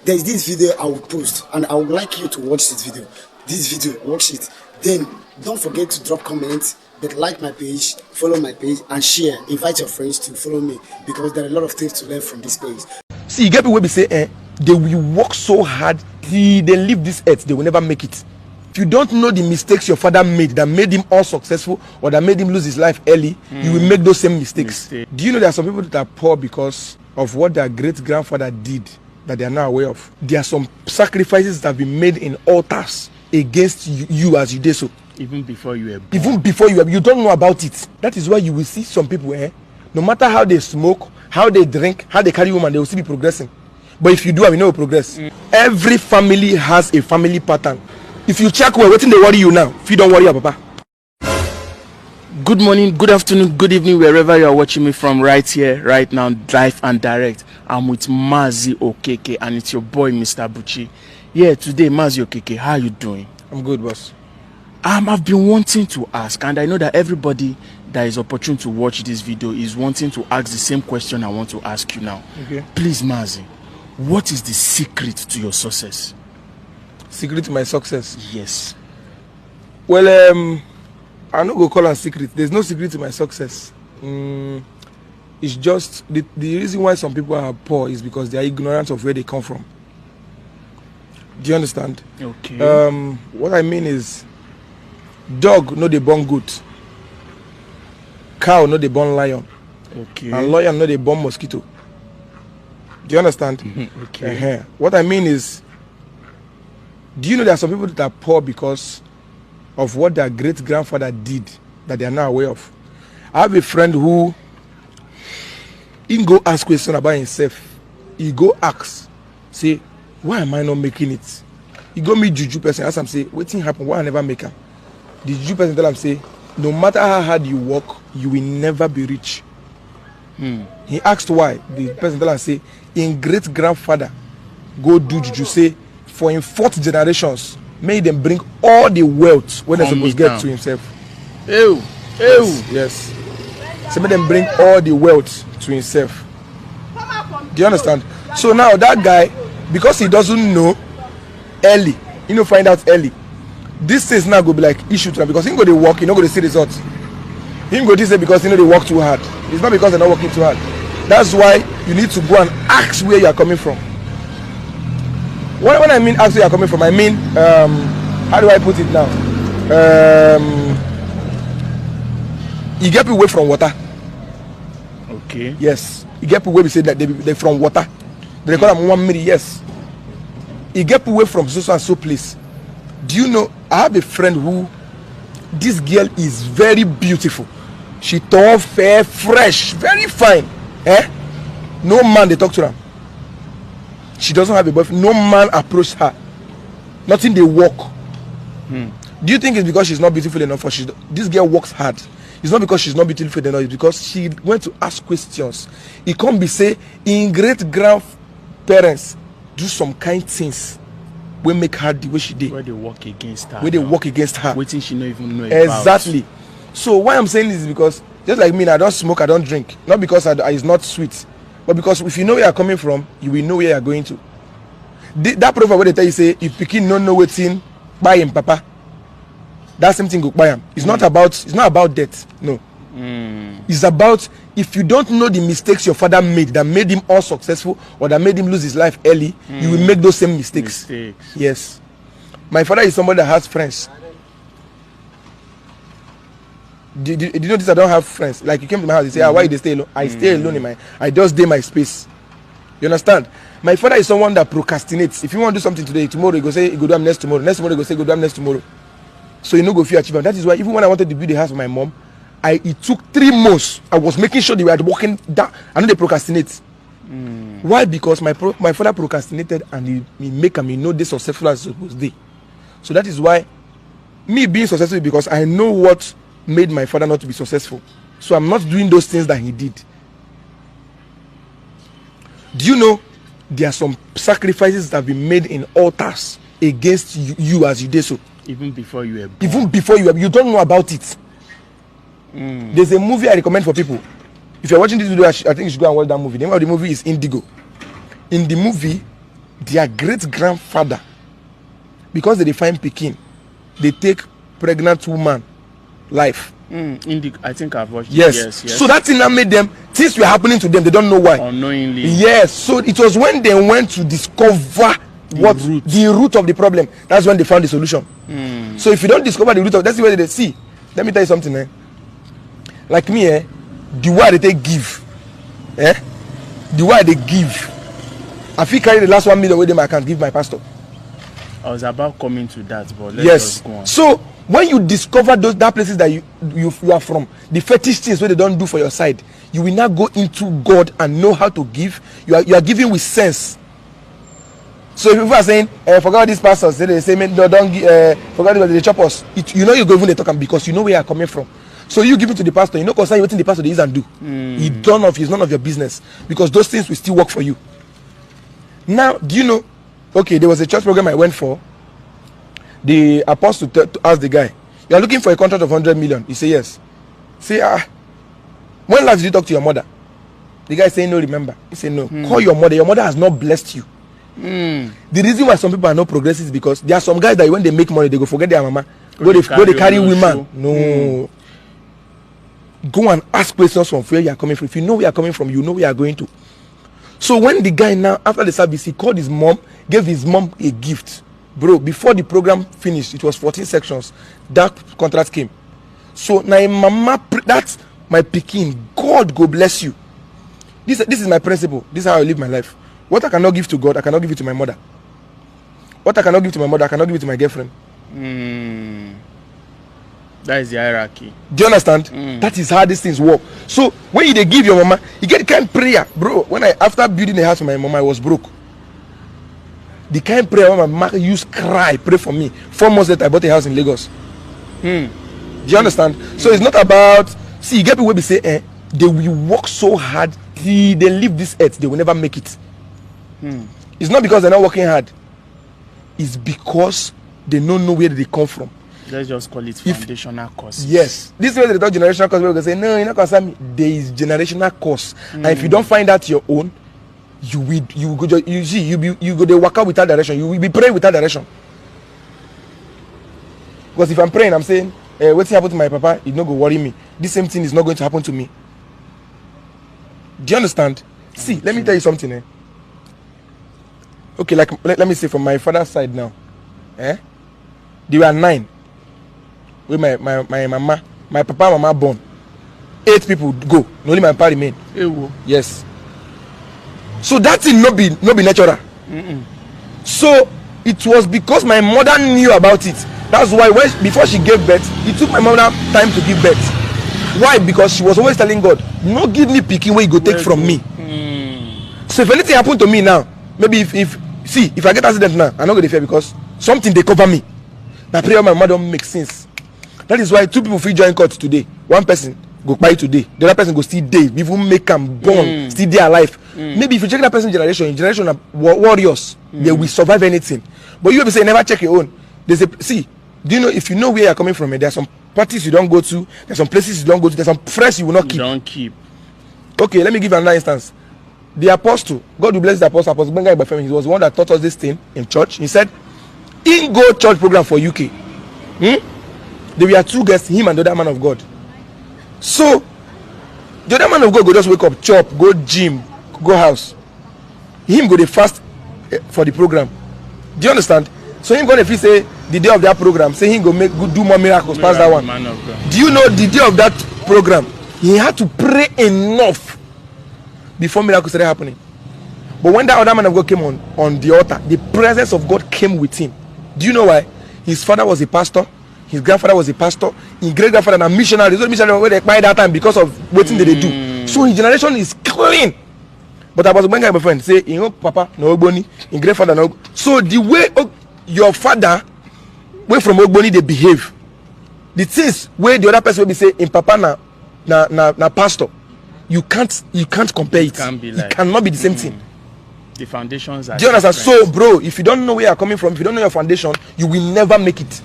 there's this video I will post, and I would like you to watch this video. Watch it. Then don't forget to drop comments, but like my page, follow my page, and share. Invite your friends to follow me, because there are a lot of things to learn from this page. See, you get people will say, they will work so hard till they leave this earth, they will never make it. If you don't know the mistakes your father made that made him unsuccessful or that made him lose his life early, you will make those same mistakes. Do you know there are some people that are poor because of what their great-grandfather did that they are not aware of? There are some sacrifices that have been made in altars against you as you did so. Even before you were born. Even before you don't know about it. That is why you will see some people, no matter how they smoke, how they drink, how they carry women, they will still be progressing. But if you do, I will know progress. Every family has a family pattern. If you check well, waiting they worry you now. If you don't worry your papa. Good morning, good afternoon, good evening, wherever you are watching me from, right here, right now, live and direct. I'm with Mazi Okeke and it's your boy, Mr. Buchi. Yeah, today, Mazi Okeke, how are you doing? I'm good, boss. I've been wanting to ask, and I know that everybody that is opportune to watch this video is wanting to ask the same question I want to ask you now. Okay. Please, Mazi, what is the secret to your success? Secret to my success? Yes. Well, I'm not going to call it secret. There's no secret to my success. It's just the reason why some people are poor is because they are ignorant of where they come from. Do you understand? Okay. What I mean is, dog no dey born goat, cow no dey born lion, Okay. and lion no dey born mosquito. Do you understand? Okay. What I mean is, do you know there are some people that are poor because of what their great-grandfather did that they are not aware of? I have a friend who he go ask question about himself. He go ask, say, why am I not making it? He go meet juju person, ask him, say, wetin happen? Why I never make am? The juju person tell him, say, no matter how hard you work, you will never be rich. He asked why. The person tell him, say, in great-grandfather go do juju, say, for in 4th generations, may them bring all the wealth when they're supposed to get to himself. Ew. Yes. So may them bring all the wealth to himself. Do you understand? So now that guy, because he doesn't know early, find out early. This is now go be like issue to him because he go to work, he not go to see results. He go to say because they work too hard. It's not because they're not working too hard. That's why you need to go and ask where you are coming from. When I mean ask where you are coming from, I mean how do I put it now? You get people away from water. Okay. Yes. You get people where we say that they're from water. They call them 1 minute. Yes. You get people away from so and so place. Do you know? I have a friend who, this girl is very beautiful. She tall, fair, fresh, very fine. No man they talk to her. She doesn't have a boyfriend. No man approached her. Nothing they walk. Do you think it's because she's not beautiful enough, or this girl works hard? It's not because she's not beautiful enough. It's because she went to ask questions. It can't be say in great-grandparents do some kind things we make her the way she did. Where they work against her. Where they work against her. Waiting she don't even know exactly. So why I'm saying this is because just like me, I don't smoke, I don't drink. Not because it's not sweet, but because if you know where you're coming from, you will know where you're going to. That proverb where they tell you say, if Pekin don't know waiting, buy him, papa. That same thing go buy him. It's not about debt. No. It's about if you don't know the mistakes your father made that made him unsuccessful or that made him lose his life early, you will make those same mistakes. Yes. My father is somebody that has friends. Did you notice I don't have friends? Like you came to my house, you say, why you stay alone? I stay alone I just stay my space. You understand? My father is someone that procrastinates. If you want to do something today, tomorrow you go say you go do them next tomorrow. Next tomorrow you go say go do them next tomorrow. So you know go fear achievement. That is why even when I wanted to build a house for my mom, it took 3 months. I was making sure they were working down. I know they procrastinate. Why? Because my father procrastinated and he make me know this successful as supposed to be. So that is why me being successful, because I know what made my father not to be successful. So I'm not doing those things that he did. Do you know there are some sacrifices that have been made in altars against you as you did so? Even before you were born. Even before you don't know about it. There's a movie I recommend for people. If you're watching this video, I think you should go and watch that movie. The name of the movie is Indigo. In the movie, their great grandfather, because they define Pekin, they take pregnant woman life. I think I've watched Yes. Yes. So that thing that made them, things were happening to them, they don't know why. Unknowingly. Yes. So it was when they went to discover the root of the problem. That's when they found the solution. So if you don't discover the root of, that's the way they see. Let me tell you something. Like me, the way they give, the way they give, I feel carry the last 1 million with them I can give my pastor. I was about coming to that, but let's go on. So when you discover that places that you are from, the fetish things where they don't do for your side, you will now go into God and know how to give. You are giving with sense. So if people are saying, forget these pastors, they say, no, don't forget what they chop us. You know you go even they talk because you know where you are coming from. So you give it to the pastor, you know concern what the pastor is and do. It's none of your business, because those things will still work for you. Now, do you know? Okay, there was a church program I went for. The apostle asked the guy, "You are looking for a contract of 100 million?" He said, "Yes." Say, when last did you talk to your mother? The guy saying, "No, remember." He said, "No, call your mother. Your mother has not blessed you." The reason why some people are not progressive is because there are some guys that when they make money, they go forget their mama. Go they carry women. No. Go and ask questions from where you are coming from. If you know where you are coming from, you know where you are going to. So when the guy now, after the service, he called his mom, gave his mom a gift. Bro, before the program finished, it was 14 sections. That contract came. So now mama, that's my Pekin. God go bless you. This is my principle. This is how I live my life. What I cannot give to God, I cannot give it to my mother. What I cannot give to my mother, I cannot give it to my girlfriend. That is the hierarchy. Do you understand? That is how these things work. So when they give your mama, you get the kind of prayer, bro. When after building a house for my mama, I was broke. The kind of prayer when my mama used cry, pray for me. 4 months later, I bought a house in Lagos. Do you understand? So it's not about, see, you get people will say, they will work so hard till they leave this earth, they will never make it. It's not because they're not working hard. It's because they don't know where they come from. Let's just call it foundational course. Yes. This is where they talk generational course. People say, no, you're not concerned me. There is generational course. And if you don't find out your own, you go they work out without direction. You will be praying without direction. Because if I'm praying, I'm saying, what's happened to my papa? It not go worry me. This same thing is not going to happen to me. Do you understand? See, let me tell you something. Okay, like let me say from my father's side now. They were 9. With my mama, my papa, mama born. 8 people go. Only my papa remain. Yes. So that thing not be natural. So it was because my mother knew about it. That's why before she gave birth, it took my mother time to give birth. Why? Because she was always telling God, "No, give me picking where you go take from me." So if anything happened to me now, maybe if I get accident now, I'm not going to fear because something they cover me. My prayer, my mother don't make sense. That is why 2 people free join court today. 1 person go buy today, the other person go still day, even make them born, still there alive. Maybe if you check that person's generation of warriors, they will survive anything. But you will say never check your own. There's do you know, if you know where you're coming from, there are some parties you don't go to, there's some places you don't go to, there's some friends you will not keep. You don't keep. Okay, let me give you another instance. The apostle, God will bless the apostle Benga Ibafemi. He was the one that taught us this thing in church. He said, in go church program for UK. There were 2 guests, him and the other man of God. So the other man of God go just wake up, chop, go gym, go house. Him go the fast for the program. Do you understand? So him go if he say the day of that program, say he go do more miracles past that one. Do you know the day of that program? He had to pray enough before miracles started happening. But when that other man of God came on the altar, the presence of God came with him. Do you know why? His father was a pastor. His grandfather was a pastor. His great grandfather a missionary. Those missionaries were by that time because of what they do. So his generation is clean. But I was when my friend say, you know, Papa no Ogboni, in grandfather no. So the way your father went from Ogboni, they behave. The things where the other person will be say in Papa na pastor, you can't compare it. It cannot be the same thing. The foundations are. Do you understand? So, bro, if you don't know where you're coming from, if you don't know your foundation, you will never make it.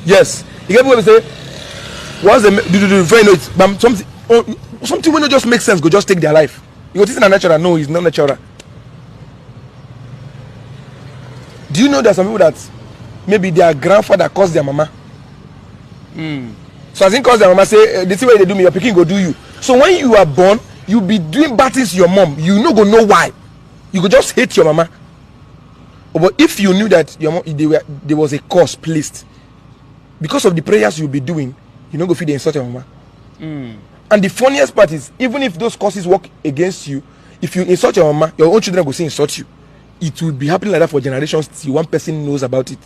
Yes. You get what we say? What's the very note? Something will not just make sense. Go just take their life. You go, this is not natural. No, it's not natural. Do you know there are some people that maybe their grandfather caused their mama? So as in cause their mama say the same way they do me, your pikin go do you. So when you are born, you be doing bad things to your mom. You no go know why. You go just hate your mama. But if you knew that your mom, there was a curse placed because of the prayers you'll be doing, you no go feel the insult your mama. And the funniest part is, even if those curses work against you, if you insult your mama, your own children go say insult you. It will be happening like that for generations till one person knows about it.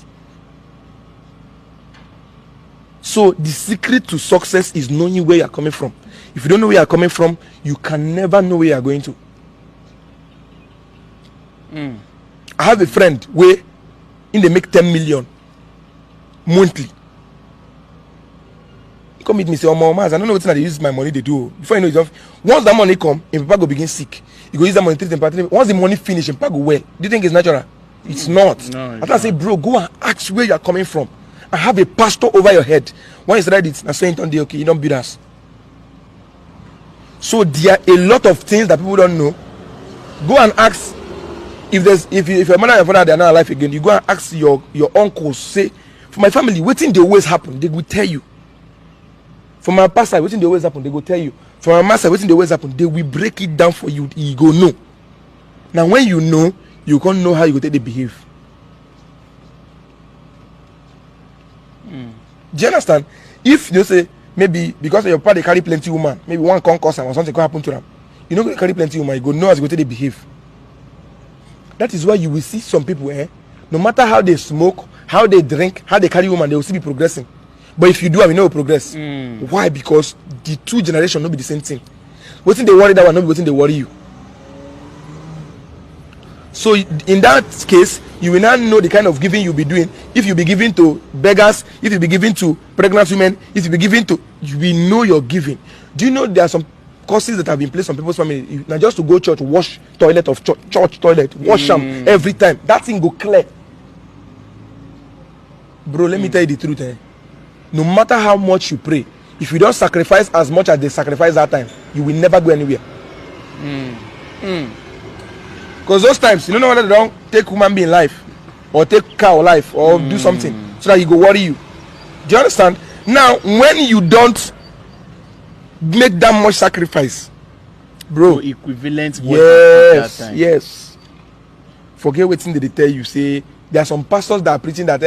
So the secret to success is knowing where you are coming from. If you don't know where you are coming from, you can never know where you are going to. I have a friend where they make 10 million monthly. He come meet me say, "Oh, mama, I don't know what they use my money they do." Before you know it, once that money come, and papa go begin sick. You go use that money treat him. Once the money finish, and papa go well. Do you think it's natural? It's not. No, I say, bro, go and ask where you are coming from. I have a pastor over your head. When you said it, I say it on the okay, you don't build us. So there are a lot of things that people don't know. Go and ask if your mother and your father they are not alive again. You go and ask your uncles. Say, for my family, waiting they always happen. They will tell you. For my pastor, waiting they always happen. They will tell you. For my master, waiting they always happen. They will break it down for you. You go know. Now when you know, you can't know how you go take the behave. Do you understand? If you say maybe because your father carry plenty woman, maybe one concourse or something can happen to them, you know, carry plenty woman, you go know as you go take the behave. That is why you will see some people, no matter how they smoke, how they drink, how they carry woman, they will still be progressing. But if you do, I will not progress. Why? Because the two generations will not be the same thing. What thing they worry that one, not what thing they worry you. So in that case, you will not know the kind of giving you'll be doing. If you be giving to beggars, if you be giving to pregnant women, if you be giving to, you will know your giving. Do you know there are some courses that have been placed on people's family? Now just to go church, wash toilet of church toilet, wash them every time. That thing go clear. Bro, let me tell you the truth. No matter how much you pray, if you don't sacrifice as much as they sacrifice that time, you will never go anywhere. Because those times, you don't know whether they don't take human being life or take cow life or do something so that he go worry you. Do you understand? Now, when you don't make that much sacrifice, bro, so equivalent that time. Yes. Forget what thing they tell you. Say there are some pastors that are preaching that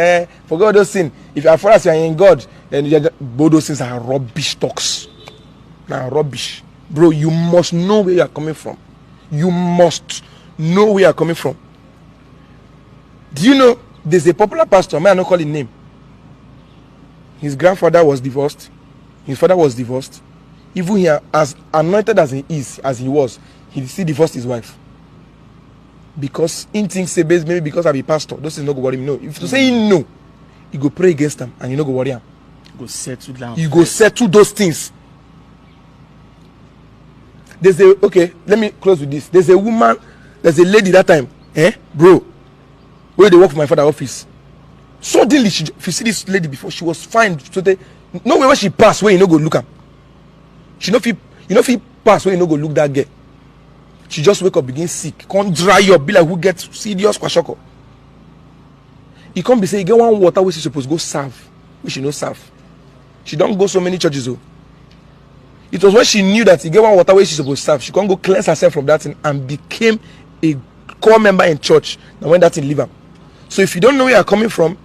forget all those things. If you are for us, you are in God, and both those things are rubbish talks. Now rubbish, bro. You must know where you are coming from. You must know where you are coming from. Do you know there's a popular pastor, may I not call his name? His grandfather was divorced, his father was divorced. Even here, as anointed as he was, he still divorced his wife. Because in things say based maybe because I be pastor, those things not go worry him. No, if you say no, you go pray against them and you not go worry him. Go settle down. You go settle those things. Okay, let me close with this. There's a lady that time, bro, where they work for my father's office. Suddenly, if you see this lady before, she was fine. So no way when she passed, where you no go look at. She no fit pass where you no go look that girl. She just wake up, begin sick, can't dry up, be like who gets serious kwashoko. He can't be say, get one water where she supposed go serve, which she no serve. She don't go so many churches though. It was when she knew that he get one water where she supposed to serve, she can't go cleanse herself from that thing and became a core member in church. Now when that thing leave her. So if you don't know where you're coming from,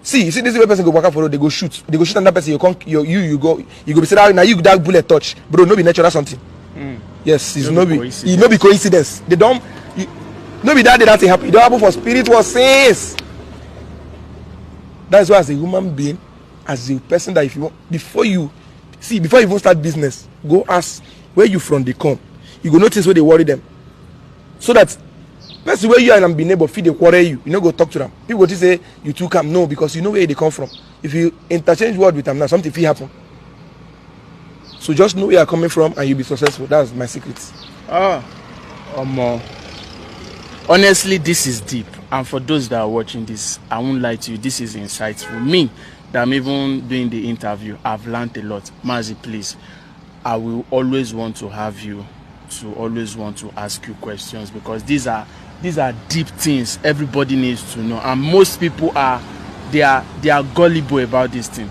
you see this way person go walk out for road, they go shoot another person, you go be say now you that bullet touch, bro, no be natural something. Yes, it's no be coincidence. They don't no be that thing happen. It don't happen for spiritual sins. That's why as a human being, as a person that if you want, before you even start business, go ask where you from they come. You go notice where they worry them. So that person where you are and be neighbor feed they quarrel you no go talk to them. People go to say you too come. No, because you know where they come from. If you interchange word with them now, something will happen. So just know where you are coming from and you'll be successful. That's my secret. Honestly, this is deep. And for those that are watching this, I won't lie to you, this is insightful. Me, that I'm even doing the interview, I've learned a lot. Mazi, please, I will always want to have you to always want to ask you questions because these are These are deep things everybody needs to know, and most people are gullible about this thing.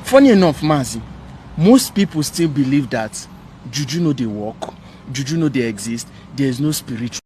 Funny enough, Mazi, most people still believe that juju no dey work, juju no dey exist, there is no spiritual